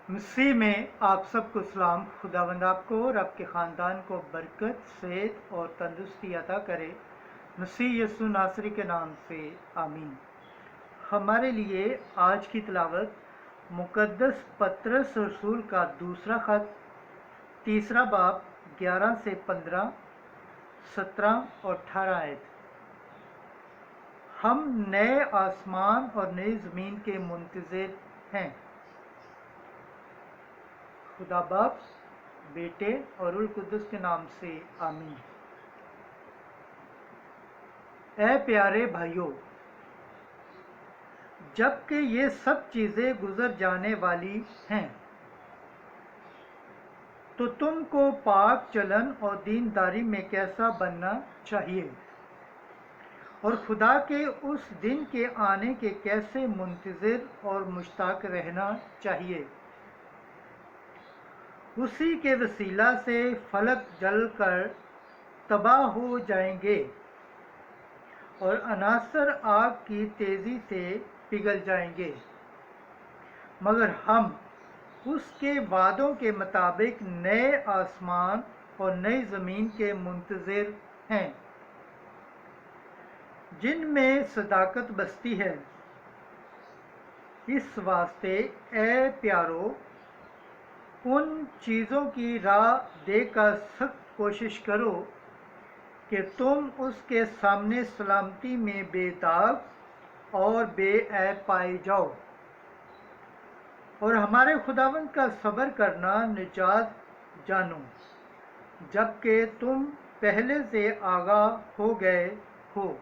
मसीह में आप सबको सलाम। खुदावंद आपको और आपके ख़ानदान को बरकत, सेहत और तंदुरुस्ती अता करे। मसीह यसु नासरी के नाम से आमीन। हमारे लिए आज की तिलावत मुकद्दस पतरस रसूल का दूसरा ख़त, तीसरा बाब 11 से 15, 17 और 18 आयत। हम नए आसमान और नई ज़मीन के मुंतज़िर हैं। खुदा बाप, बेटे और रूह कुद्दुस के नाम से आमीन। ऐ प्यारे भाइयों, जबकि ये सब चीज़ें गुजर जाने वाली हैं, तो तुमको पाक चलन और दीनदारी में कैसा बनना चाहिए और खुदा के उस दिन के आने के कैसे मुंतज़िर और मुश्ताक रहना चाहिए। उसी के वसीला से फलक जल कर तबाह हो जाएंगे और अनासर आग की तेज़ी से पिघल जाएंगे, मगर हम उसके वादों के मुताबिक नए आसमान और नई ज़मीन के मुंतज़िर हैं, जिनमें सदाकत बसती है। इस वास्ते ऐ प्यारो, उन चीज़ों की राह देकर सख्त कोशिश करो कि तुम उसके सामने सलामती में बेदाग और बेऐब पाए जाओ, और हमारे खुदावंद का सब्र करना निजात जानो, जबकि तुम पहले से आगाह हो गए हो।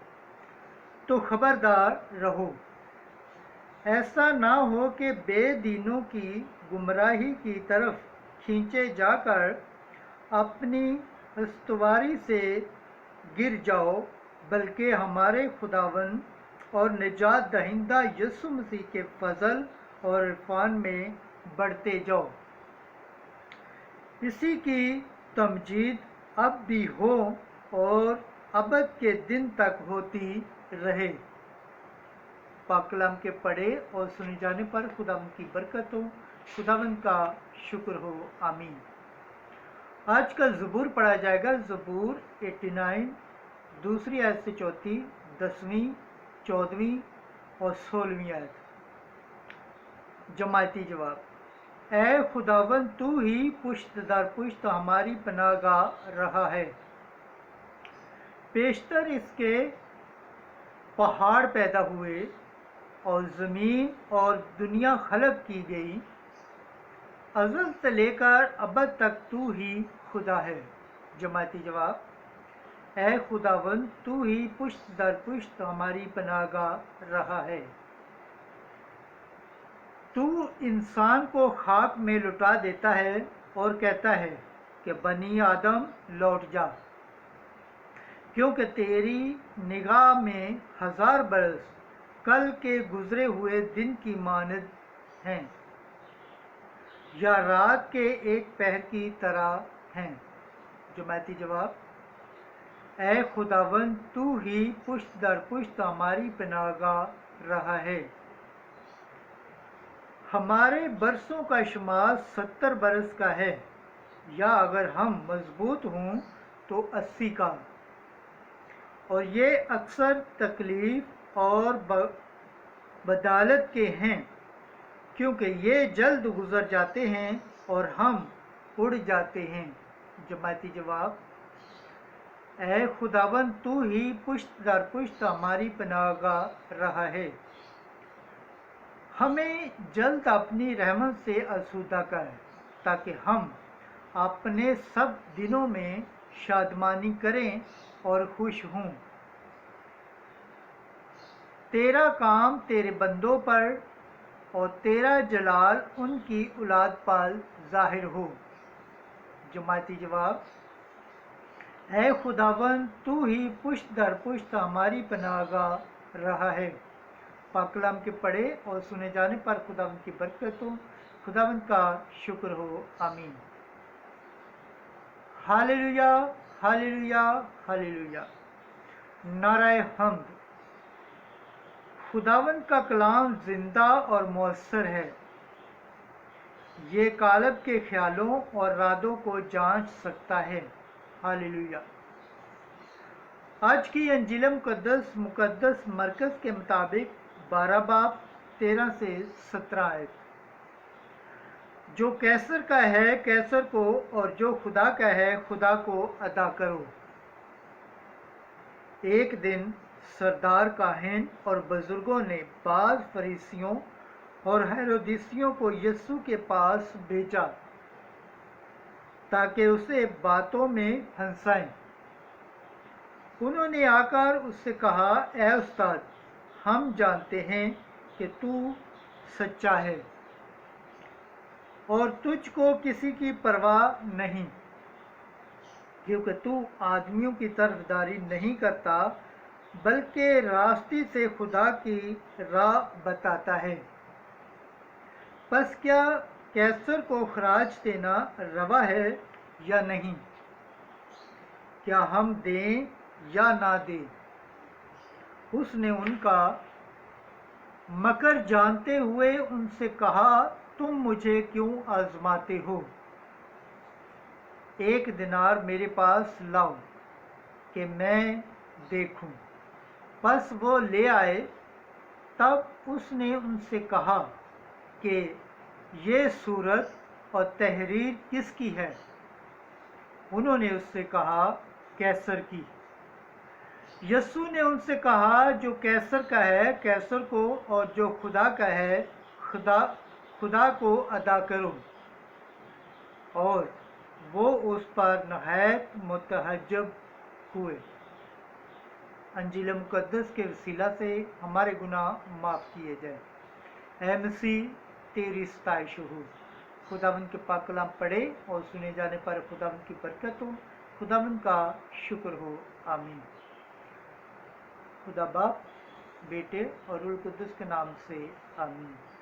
तो खबरदार रहो, ऐसा ना हो कि बेदीनों की गुमराही की तरफ खींचे जाकर अपनी अस्तवारी से गिर जाओ, बल्कि हमारे खुदावन और निजात दहिंदा यीशु मसीह के फजल और इरफान में बढ़ते जाओ। इसी की तमजीद अब भी हो और अबद के दिन तक होती रहे। पाक कलाम के पढ़े और सुने जाने पर खुदावंद की बरकत हो, खुदावंद का शुक्र हो, आमीन। आज का ज़बूर पढ़ा जाएगा। ज़बूर 89, दूसरी आयत से चौथी, 10वीं, 14वीं और 16वीं आयत। जमायती जवाब। ऐ खुदावंद, तू ही पुश्त दर पुश्त हमारी पनाहगाह रहा है। पेशतर इसके पहाड़ पैदा हुए और ज़मीन और दुनिया खलक की गई। अज़ल से लेकर अबद तक तू ही खुदा है। जमायती जवाब। ऐ खुदावंद, तू ही पुश्त दर पुश्त हमारी पनाहगाह रहा है। तू इंसान को खाक में लुटा देता है और कहता है कि बनी आदम लौट जा, क्योंकि तेरी निगाह में 1000 बरस कल के गुजरे हुए दिन की मानद हैं, या रात के एक पहर की तरह हैं। जमायती जवाब। ऐ खुदावंद, तू ही पुश्त दर पुश्त हमारी पनाहगाह रहा है। हमारे बरसों का शुमार 70 बरस का है, या अगर हम मजबूत हों तो 80 का, और ये अक्सर तकलीफ और बदालत के हैं, क्योंकि ये जल्द गुजर जाते हैं और हम उड़ जाते हैं। जमायती जवाब। ऐ खुदावंद, तू ही पुश्त दर पुश्त हमारी पनाहगाह रहा है। हमें जल्द अपनी रहमत से आसूदा कर, ताकि हम अपने सब दिनों में शादमानी करें और खुश हों। तेरा काम तेरे बंदों पर और तेरा जलाल उनकी औलाद पर ज़ाहिर हो। जमायती जवाब। ऐ खुदावंद, तू ही पुश्त दर पुश्त हमारी पनाहगाह रहा है। पाक कलाम के पढ़े और सुने जाने पर खुदावंद की बरकत हो, खुदावंद का शुक्र हो, आमीन। हालेलुया, हालेलुया, हालेलुया। नाराए हम्द। खुदावंद का कलाम जिंदा और मौसर है। یہ قالب کے خیالوں اور ارادوں کو جانچ سکتا ہے۔ ہاللیلویہ۔ آج کی انجیل مقدس مرکز کے مطابق 12 باب 13 سے 17 آیت۔ جو کیسر کا ہے کیسر کو، اور جو خدا کا ہے خدا کو ادا کرو۔ ایک دن سردار کاہن اور بزرگوں نے بعض فریسیوں اور ہیرودیسیوں کو یسوع کے پاس بھیجا تاکہ اسے باتوں میں پھنسائیں۔ انہوں نے آ کر اس سے کہا، اے استاد، ہم جانتے ہیں کہ تو سچا ہے اور تجھ کو کسی کی پرواہ نہیں، کیونکہ تو آدمیوں کی طرفداری نہیں کرتا بلکہ راستی سے خدا کی راہ بتاتا ہے۔ پس کیا کیسر کو خراج دینا روا ہے یا نہیں؟ کیا ہم دیں یا نہ دیں؟ اس نے ان کا مکر جانتے ہوئے ان سے کہا، تم مجھے کیوں آزماتے ہو؟ ایک دینار میرے پاس لاؤ کہ میں دیکھوں۔ پس وہ لے آئے۔ تب اس نے ان سے کہا کہ یہ صورت اور تحریر کس کی ہے؟ انہوں نے اس سے کہا، کیسر کی۔ یسوع نے ان سے کہا، جو کیسر کا ہے کیسر کو، اور جو خدا کا ہے خدا کو ادا کرو۔ اور وہ اس پر نہایت متعجب ہوئے۔ انجیل مقدس کے وسیلہ سے ہمارے گناہ معاف کیے جائیں۔ اے مسیح، تیری ستائش ہو۔ خداوند کے پاک کلام پڑھے اور سنے جانے پر خداوند کی برکت ہو، خداوند کا شکر ہو۔ آمین۔ خدا باپ، بیٹے اور روح القدس کے نام سے آمین۔